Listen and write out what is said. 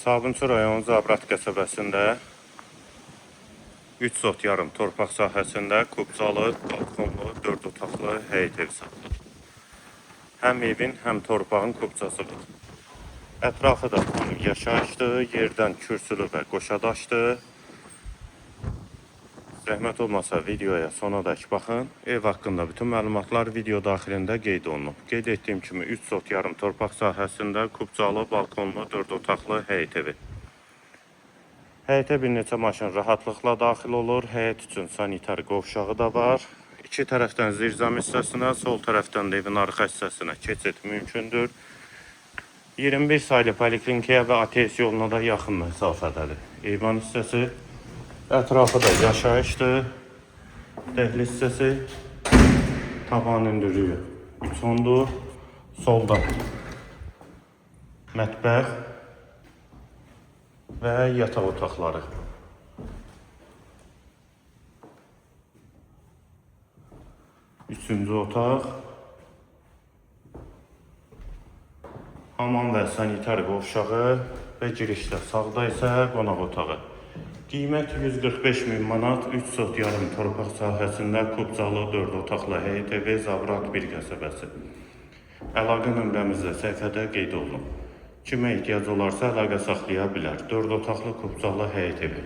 Sabunçu rayonu Zabrat qəsəbəsində 3 sot yarım torpaq sahəsində kubcalı, balkonlu, 4 otaqlı həyət ev satılır. Həm evin, həm torpağın kubcasıdır. Ətrafı da tam yaşayışdır, yerdən kürsülü və qoşadaşdır. Zəhmət olmasa videoya sonadək baxın. Ev haqqında bütün məlumatlar video daxilində qeyd olunub. Qeyd etdiyim kimi 3 sot yarım torpaq sahəsində kubcalı, balkonlu, 4 otaqlı həyət evi. Həyətə bir neçə maşın rahatlıqla daxil olur. Həyət üçün sanitar qovşağı da var. İki tərəfdən zirzam hissəsinə, sol tərəfdən də evin arxa hissəsinə keçid mümkündür. 21 saylı poliklinikaya və ATS yoluna da yaxın məsafədədir. Eyvan hissəsi, ətrafı da yaşayışdır. Dəhliz hissəsi, tavan hündürlüyü 3-10'dur. Solda mətbəx və yataq otaqları. Üçüncü otaq. Hamam və sanitar qovşağı və girişdə. Sağda isə qonaq otağı. Qiymət 145.000 manat, 3 sot yarım torpaq sahəsində kubcalı 4 otaqlı həyət evi, Zabrat bir qəsəbəsi. Əlaqə nömrəmiz də səhifədə qeyd olunub. Kimə ehtiyac olarsa əlaqə saxlaya bilər. 4 otaqlı kubcalı həyət evi.